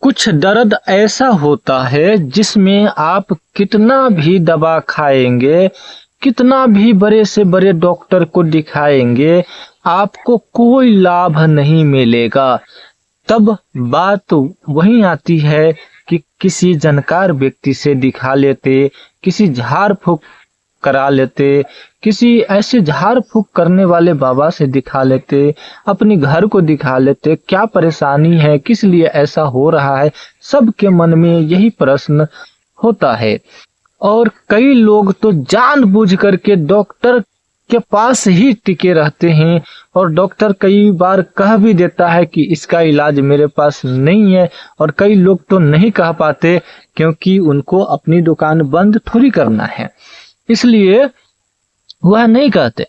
कुछ दर्द ऐसा होता है जिसमें आप कितना भी दवा खाएंगे, कितना भी बड़े से बड़े डॉक्टर को दिखाएंगे, आपको कोई लाभ नहीं मिलेगा। तब बात वहीं आती है कि किसी जानकार व्यक्ति से दिखा लेते, किसी झाड़ फूक करा लेते, किसी ऐसे झाड़ फूक करने वाले बाबा से दिखा लेते, अपने घर को दिखा लेते। क्या परेशानी है, किस लिए ऐसा हो रहा है, सबके मन में यही प्रश्न होता है। और कई लोग तो जानबूझ करके डॉक्टर के पास ही टिके रहते हैं और डॉक्टर कई बार कह भी देता है कि इसका इलाज मेरे पास नहीं है, और कई लोग तो नहीं कह पाते क्योंकि उनको अपनी दुकान बंद थोड़ी करना है, इसलिए वह नहीं कहते।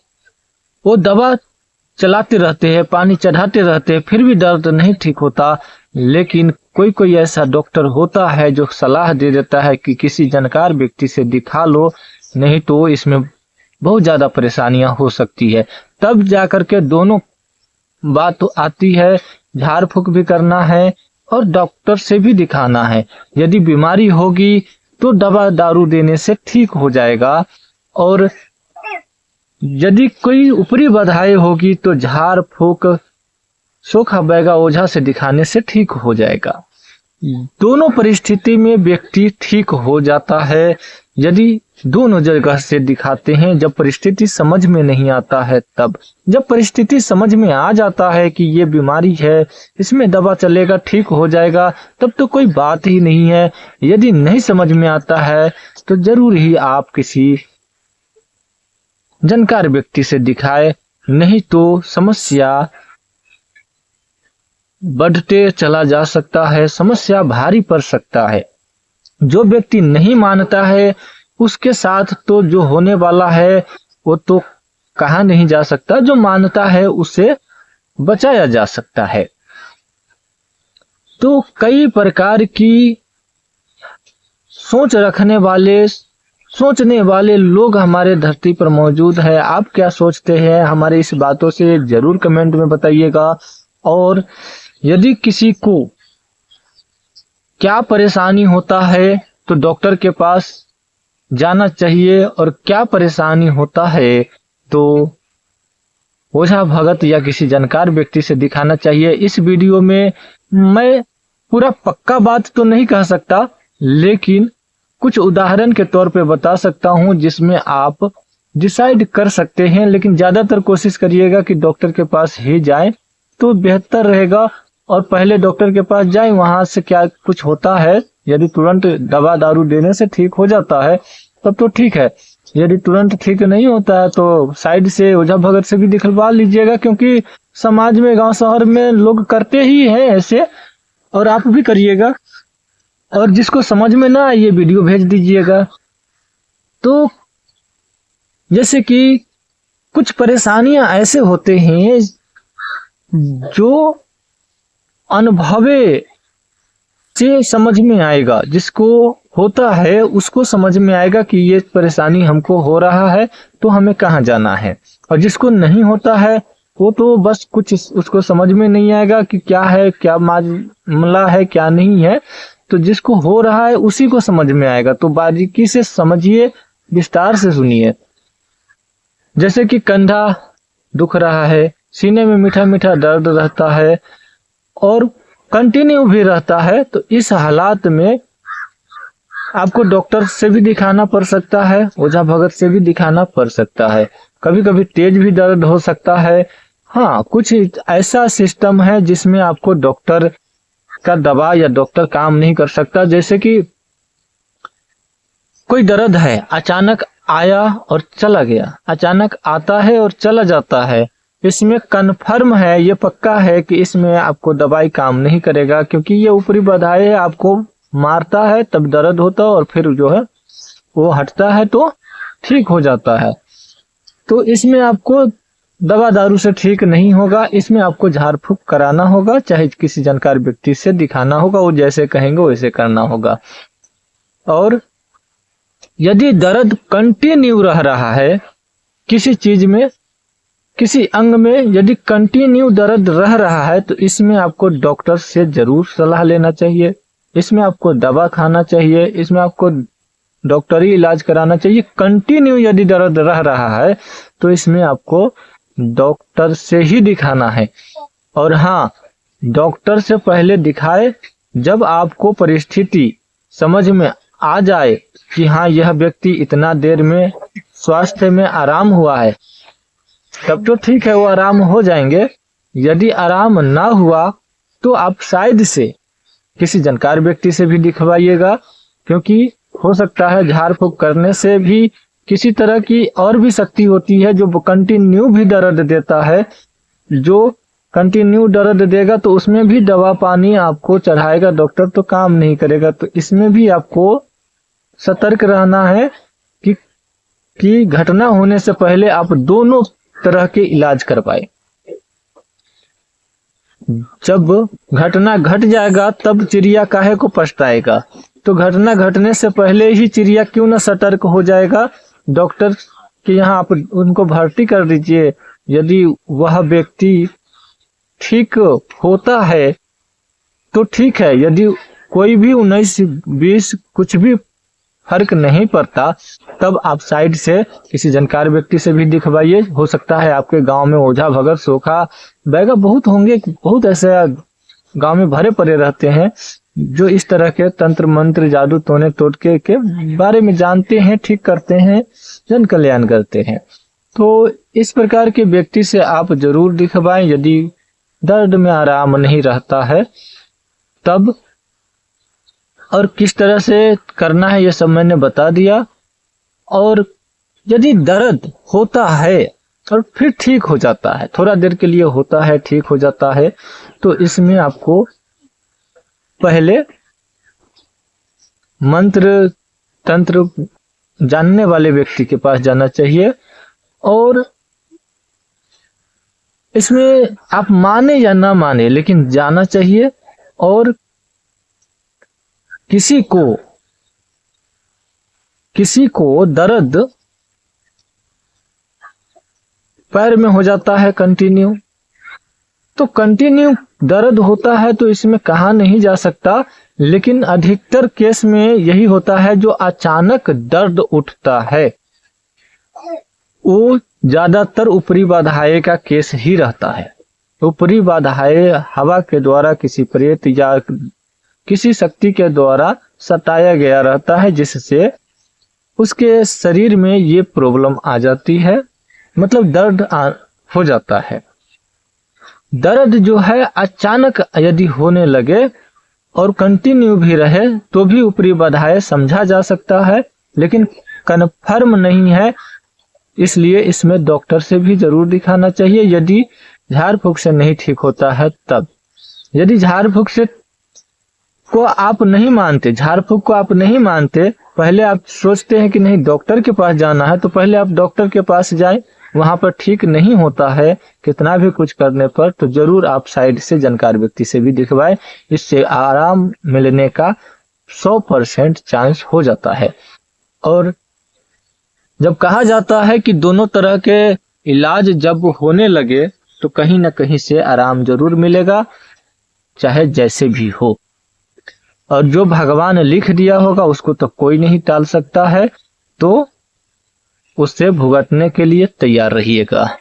वो दवा चलाते रहते हैं, पानी चढ़ाते रहते हैं, फिर भी दर्द नहीं ठीक होता। लेकिन कोई कोई ऐसा डॉक्टर होता है जो सलाह दे देता है कि किसी जानकार व्यक्ति से दिखा लो, नहीं तो इसमें बहुत ज्यादा परेशानियां हो सकती है। तब जाकर के दोनों बात तो आती है, झाड़ फूक भी करना है और डॉक्टर से भी दिखाना है। यदि बीमारी होगी तो दवा दारू देने से ठीक हो जाएगा, और यदि कोई ऊपरी बाधाएं होगी तो झाड़ फूक, सोखा बैगा ओझा से दिखाने से ठीक हो जाएगा। दोनों परिस्थिति में व्यक्ति ठीक हो जाता है यदि दोनों जगह से दिखाते हैं। जब परिस्थिति समझ में नहीं आता है तब, जब परिस्थिति समझ में आ जाता है कि ये बीमारी है, इसमें दवा चलेगा, ठीक हो जाएगा, तब तो कोई बात ही नहीं है। यदि नहीं समझ में आता है तो जरूर ही आप किसी जानकार व्यक्ति से दिखाए, नहीं तो समस्या बढ़ते चला जा सकता है, समस्या भारी पड़ सकता है। जो व्यक्ति नहीं मानता है उसके साथ तो जो होने वाला है वो तो कहा नहीं जा सकता, जो मानता है उसे बचाया जा सकता है। तो कई प्रकार की सोचने वाले लोग हमारे धरती पर मौजूद है। आप क्या सोचते हैं हमारे इस बातों से जरूर कमेंट में बताइएगा। और यदि किसी को क्या परेशानी होता है तो डॉक्टर के पास जाना चाहिए, और क्या परेशानी होता है तो ओझा भगत या किसी जानकार व्यक्ति से दिखाना चाहिए। इस वीडियो में मैं पूरा पक्का बात तो नहीं कह सकता, लेकिन कुछ उदाहरण के तौर पे बता सकता हूं जिसमें आप डिसाइड कर सकते हैं। लेकिन ज्यादातर कोशिश करिएगा कि डॉक्टर के पास ही जाएं तो बेहतर रहेगा, और पहले डॉक्टर के पास जाएं, वहां से क्या कुछ होता है। यदि तुरंत दवा दारू देने से ठीक हो जाता है तब तो ठीक है, यदि तुरंत ठीक नहीं होता है तो साइड से ओझा भगत से भी दिखवा लीजिएगा, क्योंकि समाज में, गांव शहर में लोग करते ही हैं ऐसे, और आप भी करिएगा। और जिसको समझ में ना आए ये वीडियो भेज दीजिएगा। तो जैसे कि कुछ परेशानियां ऐसे होते हैं जो अनुभवे से समझ में आएगा, जिसको होता है उसको समझ में आएगा कि ये परेशानी हमको हो रहा है तो हमें कहाँ जाना है। और जिसको नहीं होता है वो तो बस कुछ उसको समझ में नहीं आएगा कि क्या है, क्या मामला है, क्या नहीं है। तो जिसको हो रहा है उसी को समझ में आएगा। तो बारीकी से समझिए, विस्तार से सुनिए। जैसे कि कंधा दुख रहा है, सीने में मीठा मीठा दर्द रहता है और कंटिन्यू भी रहता है, तो इस हालात में आपको डॉक्टर से भी दिखाना पड़ सकता है, ओझा भगत से भी दिखाना पड़ सकता है। कभी कभी तेज भी दर्द हो सकता है। हाँ, कुछ ऐसा सिस्टम है जिसमें आपको डॉक्टर का दवा या डॉक्टर काम नहीं कर सकता। जैसे कि कोई दर्द है, अचानक आया और चला गया, अचानक आता है और चला जाता है, इसमें कन्फर्म है, ये पक्का है कि इसमें आपको दवाई काम नहीं करेगा, क्योंकि ये ऊपरी बाधाएं है, आपको मारता है तब दर्द होता है और फिर जो है वो हटता है तो ठीक हो जाता है। तो इसमें आपको दवा दारू से ठीक नहीं होगा, इसमें आपको झाड़ फूक कराना होगा, चाहे किसी जानकार व्यक्ति से दिखाना होगा, वो जैसे कहेंगे वैसे करना होगा। और यदि दर्द कंटिन्यू रह रहा है किसी चीज में, किसी अंग में यदि कंटिन्यू दर्द रह रहा है, तो इसमें आपको डॉक्टर से जरूर सलाह लेना चाहिए। इसमें आपको दवा खाना चाहिए, इसमें आपको डॉक्टरी इलाज कराना चाहिए। कंटिन्यू यदि दर्द रह रहा है तो इसमें आपको डॉक्टर से ही दिखाना है। और हाँ, डॉक्टर से पहले दिखाए जब आपको परिस्थिति समझ में आ जाए कि हाँ यह व्यक्ति इतना देर में स्वास्थ्य में आराम हुआ है, तब तो ठीक है, वो आराम हो जाएंगे। यदि आराम ना हुआ तो आप साइड से किसी जानकार व्यक्ति से भी दिखवाइएगा, क्योंकि हो सकता है झाड़ फूंक करने से भी किसी तरह की और भी शक्ति होती है जो कंटिन्यू भी दर्द देता है। जो कंटिन्यू दर्द देगा तो उसमें भी दवा पानी आपको चढ़ाएगा डॉक्टर, तो काम नहीं करेगा। तो इसमें भी आपको सतर्क रहना है कि घटना होने से पहले आप दोनों तरह के इलाज करवाए। जब घटना घट जाएगा तब चिड़िया काहे को पछताएगा। तो घटना घटने से पहले ही चिड़िया क्यों ना सतर्क हो जाएगा। डॉक्टर के यहाँ आप उनको भर्ती कर दीजिए। यदि वह व्यक्ति ठीक होता है तो ठीक है, यदि कोई भी 19-20 कुछ भी फर्क नहीं पड़ता तब आप साइड से किसी जानकार व्यक्ति से भी दिखवाइए। हो सकता है आपके गांव में ओझा भगत सोखा बैगा बहुत होंगे, बहुत ऐसे गांव में भरे पड़े रहते हैं जो इस तरह के तंत्र मंत्र जादू टोने टोटके के बारे में जानते हैं, ठीक करते हैं, जन कल्याण करते हैं। तो इस प्रकार के व्यक्ति से आप जरूर दिखवाएं। यदि दर्द में आराम नहीं रहता है तब, और किस तरह से करना है ये सब मैंने बता दिया। और यदि दर्द होता है और फिर ठीक हो जाता है, थोड़ा देर के लिए होता है, ठीक हो जाता है, तो इसमें आपको पहले मंत्र तंत्र जानने वाले व्यक्ति के पास जाना चाहिए। और इसमें आप माने या ना माने लेकिन जाना चाहिए। और किसी को दर्द पैर में हो जाता है कंटिन्यू, तो कंटिन्यू दर्द होता है तो इसमें कहा नहीं जा सकता, लेकिन अधिकतर केस में यही होता है जो अचानक दर्द उठता है वो ज्यादातर ऊपरी बाधाएं का केस ही रहता है। ऊपरी बाधाएं हवा के द्वारा किसी प्रेत या किसी शक्ति के द्वारा सताया गया रहता है, जिससे उसके शरीर में ये प्रॉब्लम आ जाती है, मतलब दर्द हो जाता है। दर्द जो है अचानक यदि होने लगे और कंटिन्यू भी रहे तो भी ऊपरी बाधाएं समझा जा सकता है, लेकिन कन्फर्म नहीं है, इसलिए इसमें डॉक्टर से भी जरूर दिखाना चाहिए। यदि झाड़ फूंक से नहीं ठीक होता है तब, यदि झाड़ फूंक को आप नहीं मानते, झाड़ फूंक को आप नहीं मानते, पहले आप सोचते हैं कि नहीं डॉक्टर के पास जाना है, तो पहले आप डॉक्टर के पास जाएं। वहां पर ठीक नहीं होता है कितना भी कुछ करने पर, तो जरूर आप साइड से जानकार व्यक्ति से भी दिखवाएं। इससे आराम मिलने का 100% चांस हो जाता है। और जब कहा जाता है कि दोनों तरह के इलाज जब होने लगे तो कहीं ना कहीं से आराम जरूर मिलेगा, चाहे जैसे भी हो। और जो भगवान लिख दिया होगा उसको तो कोई नहीं टाल सकता है, तो उससे भुगतने के लिए तैयार रहिएगा।